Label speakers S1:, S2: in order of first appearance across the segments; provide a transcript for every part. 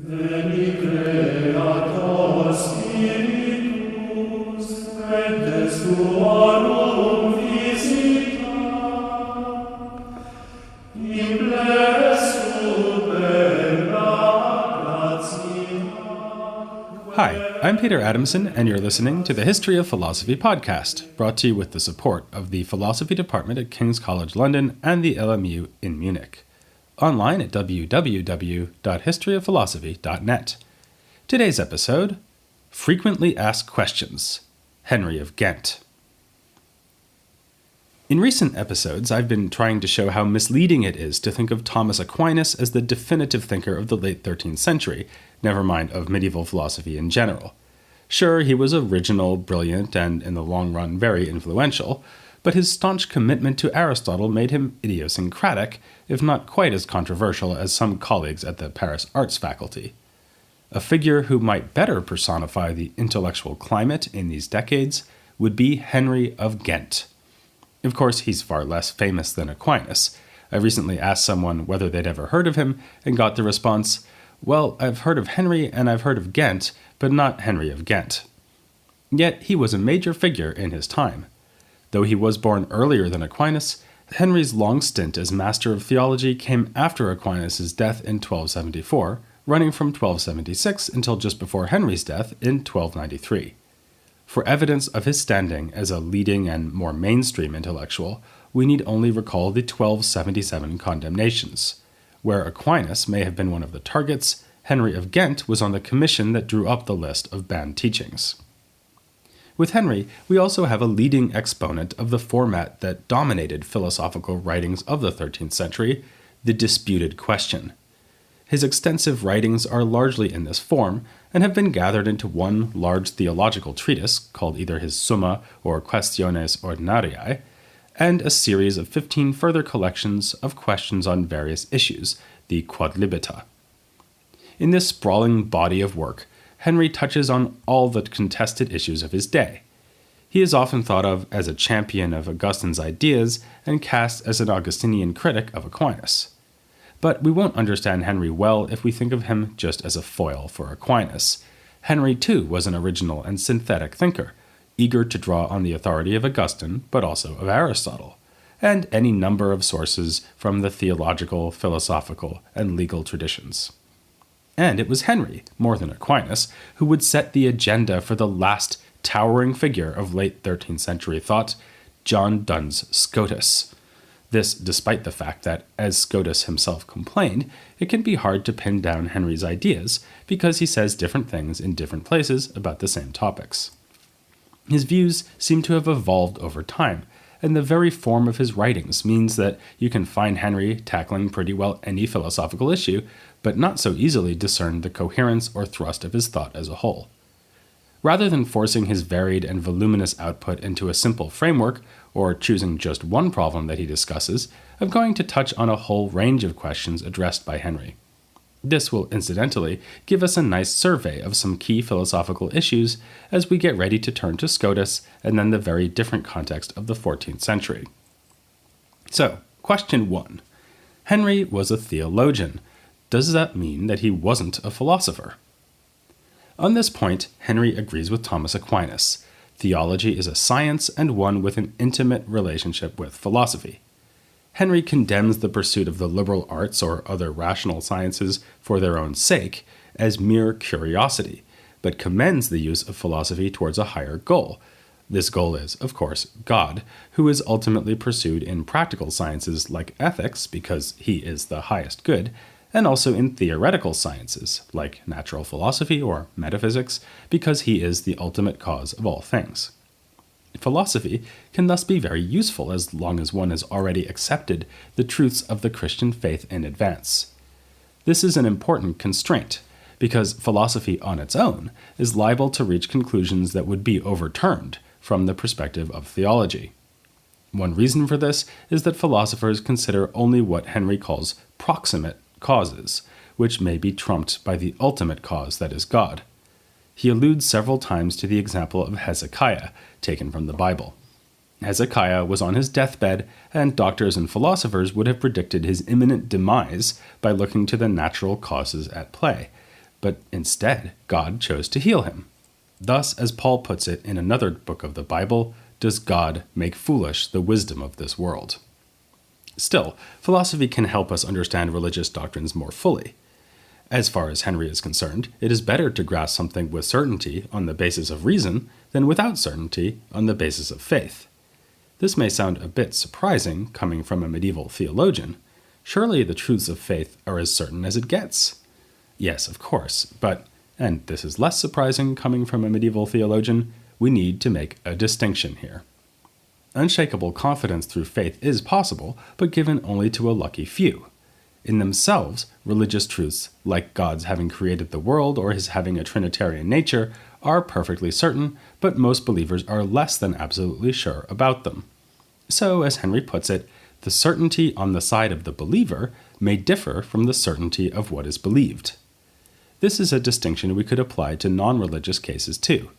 S1: Veni Creator Spiritus, et des tuorum visita, implessut bella gratia.
S2: Hi, I'm Peter Adamson, and you're listening to the History of Philosophy podcast, brought to you with the support of the Philosophy Department at King's College London and the LMU in Munich. Online at www.historyofphilosophy.net. Today's episode, Frequently Asked Questions, Henry of Ghent. In recent episodes, I've been trying to show how misleading it is to think of Thomas Aquinas as the definitive thinker of the late 13th century, never mind of medieval philosophy in general. Sure, he was original, brilliant, and in the long run very influential, but his staunch commitment to Aristotle made him idiosyncratic, if not quite as controversial as some colleagues at the Paris Arts faculty. A figure who might better personify the intellectual climate in these decades would be Henry of Ghent. Of course, he's far less famous than Aquinas. I recently asked someone whether they'd ever heard of him, and got the response, "Well, I've heard of Henry and I've heard of Ghent, but not Henry of Ghent." Yet he was a major figure in his time. Though he was born earlier than Aquinas, Henry's long stint as master of theology came after Aquinas' death in 1274, running from 1276 until just before Henry's death in 1293. For evidence of his standing as a leading and more mainstream intellectual, we need only recall the 1277 condemnations. Where Aquinas may have been one of the targets, Henry of Ghent was on the commission that drew up the list of banned teachings. With Henry, we also have a leading exponent of the format that dominated philosophical writings of the 13th century, the disputed question. His extensive writings are largely in this form, and have been gathered into one large theological treatise, called either his Summa or Questiones Ordinariae, and a series of 15 further collections of questions on various issues, the Quodlibeta. In this sprawling body of work, Henry touches on all the contested issues of his day. He is often thought of as a champion of Augustine's ideas and cast as an Augustinian critic of Aquinas. But we won't understand Henry well if we think of him just as a foil for Aquinas. Henry, too, was an original and synthetic thinker, eager to draw on the authority of Augustine, but also of Aristotle, and any number of sources from the theological, philosophical, and legal traditions. And it was Henry, more than Aquinas, who would set the agenda for the last towering figure of late 13th century thought, John Duns Scotus. This despite the fact that, as Scotus himself complained, it can be hard to pin down Henry's ideas because he says different things in different places about the same topics. His views seem to have evolved over time, and the very form of his writings means that you can find Henry tackling pretty well any philosophical issue, but not so easily discern the coherence or thrust of his thought as a whole. Rather than forcing his varied and voluminous output into a simple framework, or choosing just one problem that he discusses, I'm going to touch on a whole range of questions addressed by Henry. This will, incidentally, give us a nice survey of some key philosophical issues as we get ready to turn to Scotus and then the very different context of the 14th century. So, question 1. Henry was a theologian. Does that mean that he wasn't a philosopher? On this point, Henry agrees with Thomas Aquinas. Theology is a science and one with an intimate relationship with philosophy. Henry condemns the pursuit of the liberal arts or other rational sciences for their own sake as mere curiosity, but commends the use of philosophy towards a higher goal. This goal is, of course, God, who is ultimately pursued in practical sciences like ethics because he is the highest good, and also in theoretical sciences like natural philosophy or metaphysics because he is the ultimate cause of all things. Philosophy can thus be very useful as long as one has already accepted the truths of the Christian faith in advance. This is an important constraint, because philosophy on its own is liable to reach conclusions that would be overturned from the perspective of theology. One reason for this is that philosophers consider only what Henry calls proximate causes, which may be trumped by the ultimate cause that is God. He alludes several times to the example of Hezekiah, taken from the Bible. Hezekiah was on his deathbed, and doctors and philosophers would have predicted his imminent demise by looking to the natural causes at play. but instead God chose to heal him. Thus, as Paul puts it in another book of the Bible, does God make foolish the wisdom of this world. Still, philosophy can help us understand religious doctrines more fully. As far as Henry is concerned, it is better to grasp something with certainty on the basis of reason than without certainty on the basis of faith. This may sound a bit surprising coming from a medieval theologian. Surely the truths of faith are as certain as it gets. Yes, of course, but, and this is less surprising coming from a medieval theologian, we need to make a distinction here. Unshakable confidence through faith is possible, but given only to a lucky few. In themselves, religious truths, like God's having created the world or his having a Trinitarian nature, are perfectly certain, but most believers are less than absolutely sure about them. So, as Henry puts it, the certainty on the side of the believer may differ from the certainty of what is believed. This is a distinction we could apply to non-religious cases too.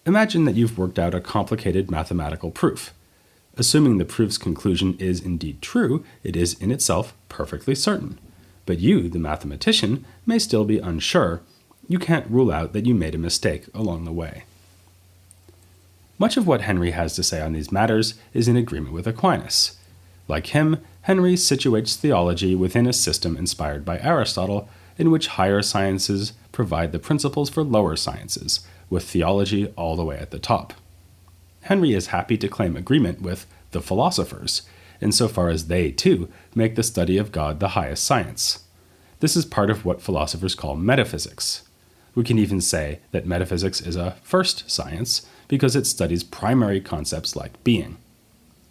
S2: Imagine that you've worked out a complicated mathematical proof. Assuming the proof's conclusion is indeed true, it is in itself perfectly certain. But you, the mathematician, may still be unsure. You can't rule out that you made a mistake along the way. Much of what Henry has to say on these matters is in agreement with Aquinas. Like him, Henry situates theology within a system inspired by Aristotle, in which higher sciences provide the principles for lower sciences, with theology all the way at the top. Henry is happy to claim agreement with the philosophers, insofar as they, too, make the study of God the highest science. This is part of what philosophers call metaphysics. We can even say that metaphysics is a first science because it studies primary concepts like being.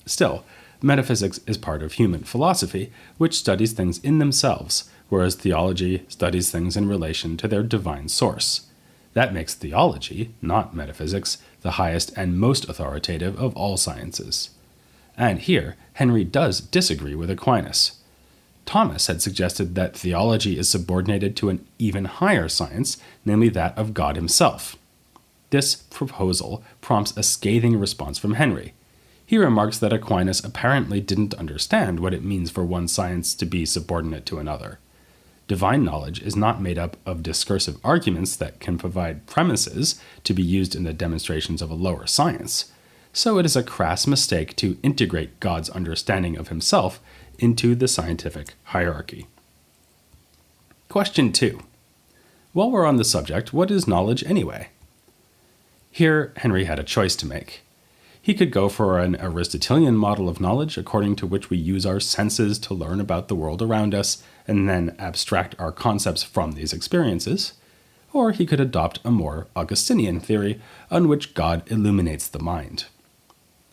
S2: Still, metaphysics is part of human philosophy, which studies things in themselves, whereas theology studies things in relation to their divine source. That makes theology, not metaphysics, the highest and most authoritative of all sciences. And here, Henry does disagree with Aquinas. Thomas had suggested that theology is subordinated to an even higher science, namely that of God himself. This proposal prompts a scathing response from Henry. He remarks that Aquinas apparently didn't understand what it means for one science to be subordinate to another. Divine knowledge is not made up of discursive arguments that can provide premises to be used in the demonstrations of a lower science, so it is a crass mistake to integrate God's understanding of himself into the scientific hierarchy. Question 2. While we're on the subject, what is knowledge anyway? Here, Henry had a choice to make. He could go for an Aristotelian model of knowledge, according to which we use our senses to learn about the world around us, and then abstract our concepts from these experiences. Or he could adopt a more Augustinian theory, on which God illuminates the mind.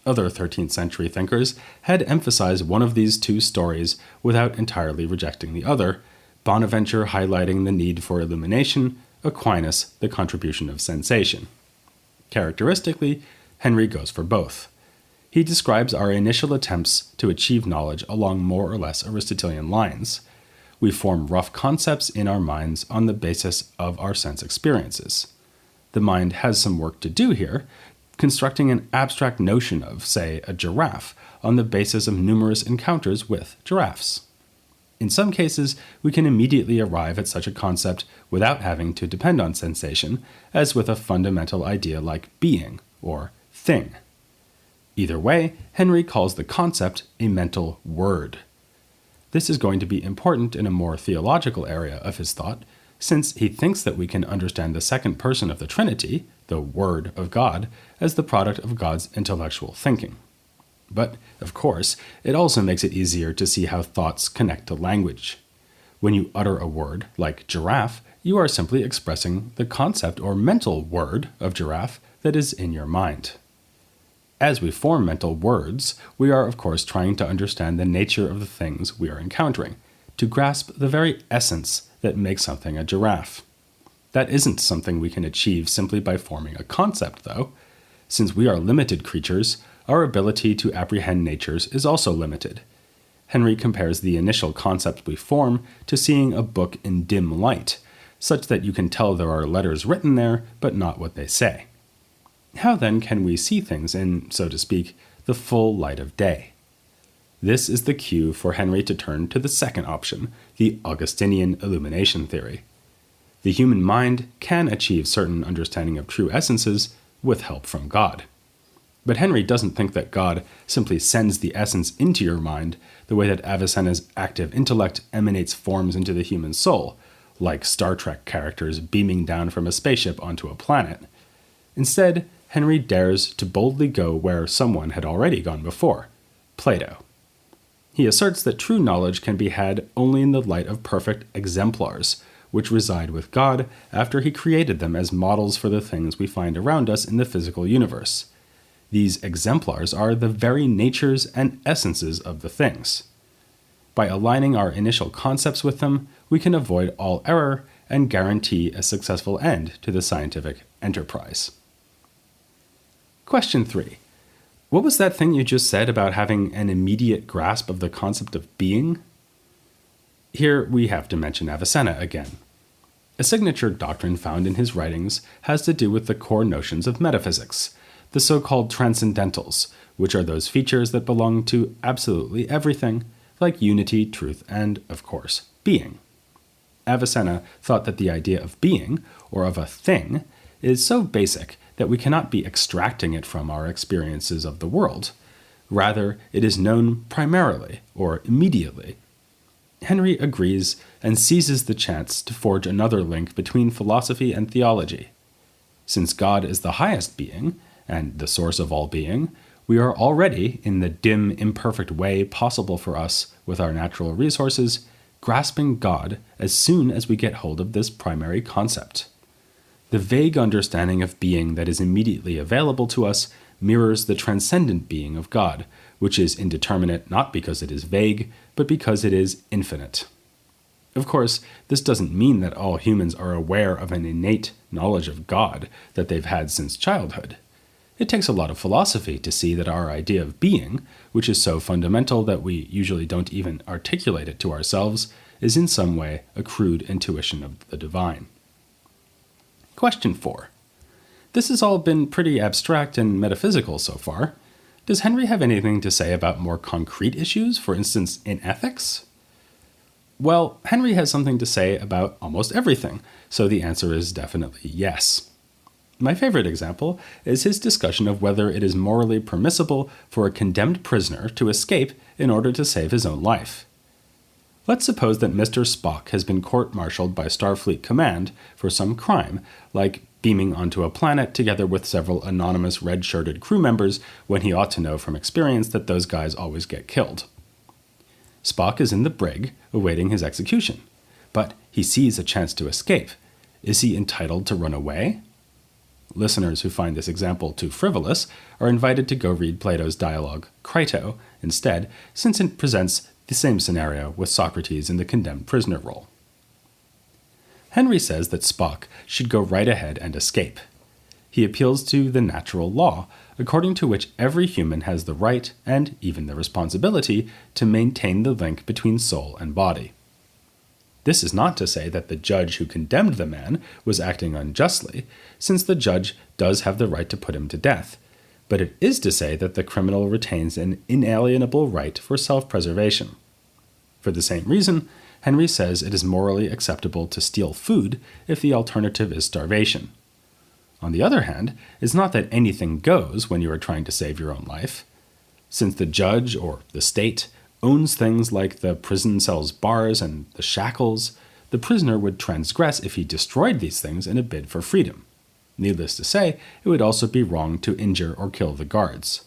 S2: Other 13th century thinkers had emphasized one of these two stories without entirely rejecting the other, Bonaventure highlighting the need for illumination, Aquinas the contribution of sensation. Characteristically, Henry goes for both. He describes our initial attempts to achieve knowledge along more or less Aristotelian lines. We form rough concepts in our minds on the basis of our sense experiences. The mind has some work to do here, constructing an abstract notion of, say, a giraffe on the basis of numerous encounters with giraffes. In some cases, we can immediately arrive at such a concept without having to depend on sensation, as with a fundamental idea like being or thing. Either way, Henry calls the concept a mental word. This is going to be important in a more theological area of his thought, since he thinks that we can understand the second person of the Trinity, the Word of God, as the product of God's intellectual thinking. But, of course, it also makes it easier to see how thoughts connect to language. When you utter a word, like giraffe, you are simply expressing the concept or mental word of giraffe that is in your mind. As we form mental words, we are of course trying to understand the nature of the things we are encountering, to grasp the very essence that makes something a giraffe. That isn't something we can achieve simply by forming a concept, though. Since we are limited creatures, our ability to apprehend natures is also limited. Henry compares the initial concept we form to seeing a book in dim light, such that you can tell there are letters written there, but not what they say. How then can we see things in, so to speak, the full light of day? This is the cue for Henry to turn to the second option, the Augustinian illumination theory. The human mind can achieve certain understanding of true essences with help from God. But Henry doesn't think that God simply sends the essence into your mind the way that Avicenna's active intellect emanates forms into the human soul, like Star Trek characters beaming down from a spaceship onto a planet. Instead, Henry dares to boldly go where someone had already gone before, Plato. He asserts that true knowledge can be had only in the light of perfect exemplars, which reside with God after he created them as models for the things we find around us in the physical universe. These exemplars are the very natures and essences of the things. By aligning our initial concepts with them, we can avoid all error and guarantee a successful end to the scientific enterprise. Question 3. What was that thing you just said about having an immediate grasp of the concept of being? Here we have to mention Avicenna again. A signature doctrine found in his writings has to do with the core notions of metaphysics, the so-called transcendentals, which are those features that belong to absolutely everything, like unity, truth, and, of course, being. Avicenna thought that the idea of being, or of a thing, is so basic that we cannot be extracting it from our experiences of the world. Rather, it is known primarily, or immediately. Henry agrees and seizes the chance to forge another link between philosophy and theology. Since God is the highest being, and the source of all being, we are already, in the dim, imperfect way possible for us with our natural resources, grasping God as soon as we get hold of this primary concept. The vague understanding of being that is immediately available to us mirrors the transcendent being of God, which is indeterminate not because it is vague, but because it is infinite. Of course, this doesn't mean that all humans are aware of an innate knowledge of God that they've had since childhood. It takes a lot of philosophy to see that our idea of being, which is so fundamental that we usually don't even articulate it to ourselves, is in some way a crude intuition of the divine. Question 4. This has all been pretty abstract and metaphysical so far. Does Henry have anything to say about more concrete issues, for instance, in ethics? Well, Henry has something to say about almost everything, so the answer is definitely yes. My favorite example is his discussion of whether it is morally permissible for a condemned prisoner to escape in order to save his own life. Let's suppose that Mr. Spock has been court-martialed by Starfleet Command for some crime, like beaming onto a planet together with several anonymous red-shirted crew members when he ought to know from experience that those guys always get killed. Spock is in the brig, awaiting his execution, but he sees a chance to escape. Is he entitled to run away? Listeners who find this example too frivolous are invited to go read Plato's dialogue, Crito, instead, since it presents the same scenario with Socrates in the condemned prisoner role. Henry says that Spock should go right ahead and escape. He appeals to the natural law, according to which every human has the right, and even the responsibility, to maintain the link between soul and body. This is not to say that the judge who condemned the man was acting unjustly, since the judge does have the right to put him to death, but it is to say that the criminal retains an inalienable right for self-preservation. For the same reason, Henry says it is morally acceptable to steal food if the alternative is starvation. On the other hand, it's not that anything goes when you are trying to save your own life. Since the judge, or the state, owns things like the prison cell's bars and the shackles, the prisoner would transgress if he destroyed these things in a bid for freedom. Needless to say, it would also be wrong to injure or kill the guards.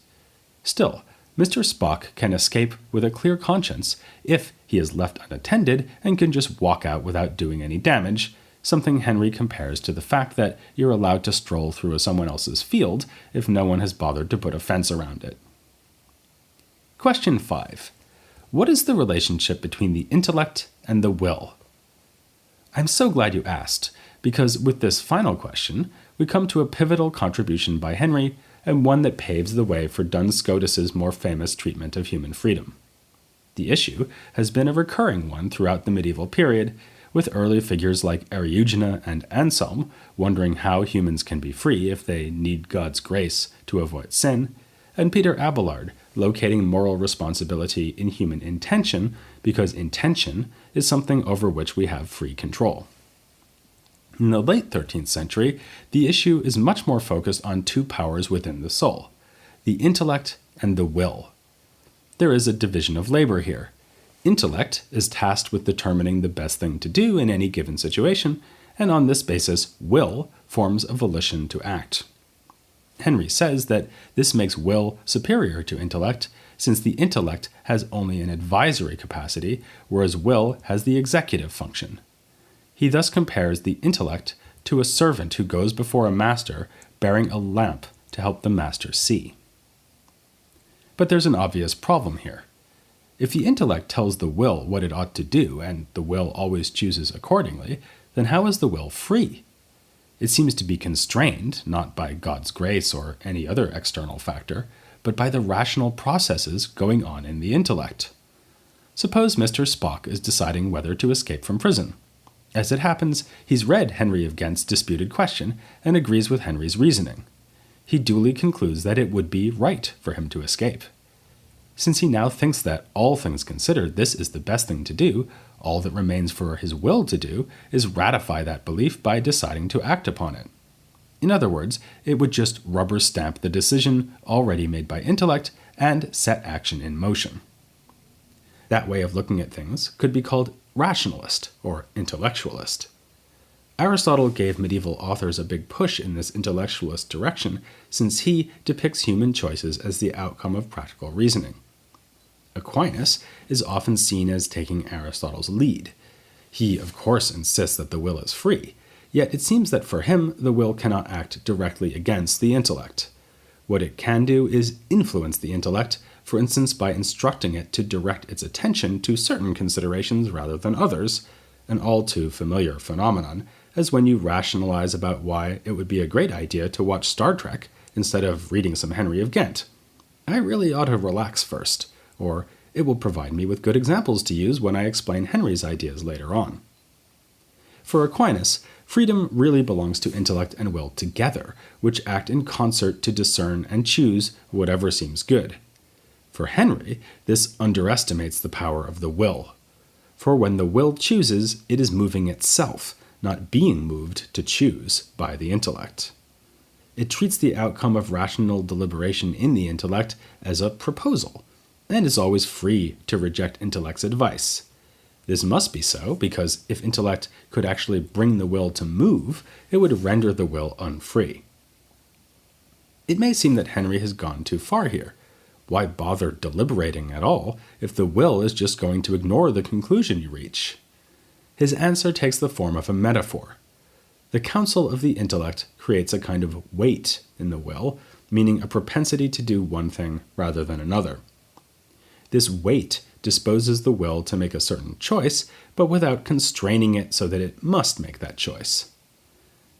S2: Still, Mr. Spock can escape with a clear conscience if he is left unattended and can just walk out without doing any damage, something Henry compares to the fact that you're allowed to stroll through someone else's field if no one has bothered to put a fence around it. Question 5. What is the relationship between the intellect and the will? I'm so glad you asked, because with this final question, we come to a pivotal contribution by Henry, and one that paves the way for Duns Scotus's more famous treatment of human freedom. The issue has been a recurring one throughout the medieval period, with early figures like Eriugena and Anselm wondering how humans can be free if they need God's grace to avoid sin, and Peter Abelard locating moral responsibility in human intention because intention is something over which we have free control. In the late 13th century, the issue is much more focused on two powers within the soul, the intellect and the will. There is a division of labor here. Intellect is tasked with determining the best thing to do in any given situation, and on this basis, will forms a volition to act. Henry says that this makes will superior to intellect, since the intellect has only an advisory capacity, whereas will has the executive function. He thus compares the intellect to a servant who goes before a master bearing a lamp to help the master see. But there's an obvious problem here. If the intellect tells the will what it ought to do, and the will always chooses accordingly, then how is the will free? It seems to be constrained, not by God's grace or any other external factor, but by the rational processes going on in the intellect. Suppose Mr. Spock is deciding whether to escape from prison. As it happens, he's read Henry of Ghent's disputed question and agrees with Henry's reasoning. He duly concludes that it would be right for him to escape. Since he now thinks that, all things considered, this is the best thing to do, all that remains for his will to do is ratify that belief by deciding to act upon it. In other words, it would just rubber stamp the decision already made by intellect and set action in motion. That way of looking at things could be called rationalist or intellectualist. Aristotle gave medieval authors a big push in this intellectualist direction, since he depicts human choices as the outcome of practical reasoning. Aquinas is often seen as taking Aristotle's lead. He, of course, insists that the will is free, yet it seems that for him the will cannot act directly against the intellect. What it can do is influence the intellect, for instance by instructing it to direct its attention to certain considerations rather than others, an all too familiar phenomenon, as when you rationalize about why it would be a great idea to watch Star Trek instead of reading some Henry of Ghent. I really ought to relax first, or it will provide me with good examples to use when I explain Henry's ideas later on. For Aquinas, freedom really belongs to intellect and will together, which act in concert to discern and choose whatever seems good. For Henry, this underestimates the power of the will. For when the will chooses, it is moving itself, not being moved to choose by the intellect. It treats the outcome of rational deliberation in the intellect as a proposal, and is always free to reject intellect's advice. This must be so, because if intellect could actually bring the will to move, it would render the will unfree. It may seem that Henry has gone too far here. Why bother deliberating at all if the will is just going to ignore the conclusion you reach? His answer takes the form of a metaphor. The counsel of the intellect creates a kind of weight in the will, meaning a propensity to do one thing rather than another. This weight disposes the will to make a certain choice, but without constraining it so that it must make that choice.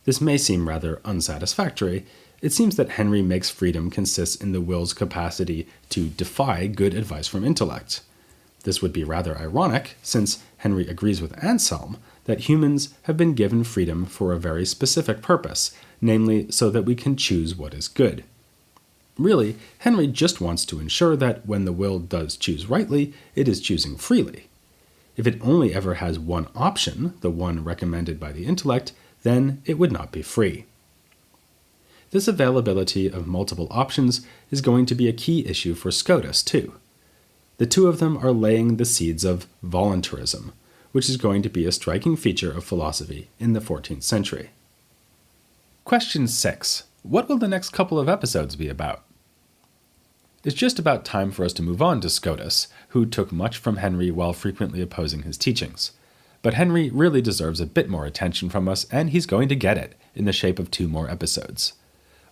S2: This may seem rather unsatisfactory. It seems that Henry makes freedom consist in the will's capacity to defy good advice from intellect. This would be rather ironic, since Henry agrees with Anselm that humans have been given freedom for a very specific purpose, namely so that we can choose what is good. Really, Henry just wants to ensure that when the will does choose rightly, it is choosing freely. If it only ever has one option, the one recommended by the intellect, then it would not be free. This availability of multiple options is going to be a key issue for Scotus, too. The two of them are laying the seeds of voluntarism, which is going to be a striking feature of philosophy in the 14th century. Question 6. What will the next couple of episodes be about? It's just about time for us to move on to Scotus, who took much from Henry while frequently opposing his teachings. But Henry really deserves a bit more attention from us, and he's going to get it in the shape of 2 more episodes.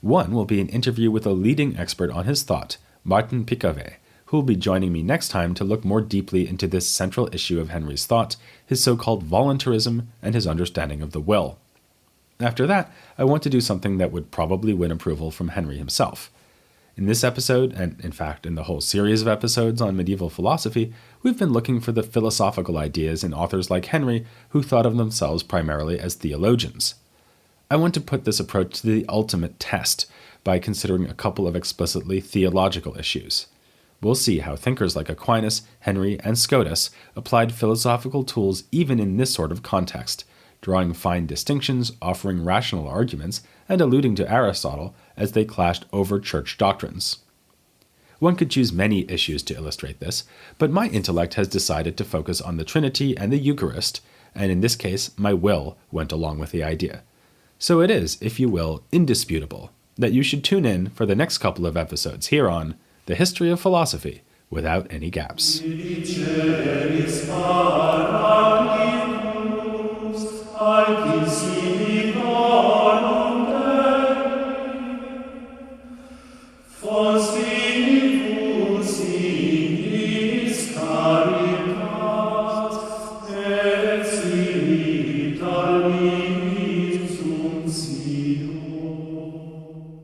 S2: One will be an interview with a leading expert on his thought, Martin Picavet, who will be joining me next time to look more deeply into this central issue of Henry's thought, his so-called voluntarism, and his understanding of the will. After that, I want to do something that would probably win approval from Henry himself. In this episode, and in fact in the whole series of episodes on medieval philosophy, we've been looking for the philosophical ideas in authors like Henry who thought of themselves primarily as theologians. I want to put this approach to the ultimate test by considering a couple of explicitly theological issues. We'll see how thinkers like Aquinas, Henry, and Scotus applied philosophical tools even in this sort of context, drawing fine distinctions, offering rational arguments, and alluding to Aristotle as they clashed over church doctrines. One could choose many issues to illustrate this, but my intellect has decided to focus on the Trinity and the Eucharist, and in this case, my will went along with the idea. So it is, if you will, indisputable that you should tune in for the next couple of episodes here on The History of Philosophy without any gaps.
S1: Diceris paraclitus,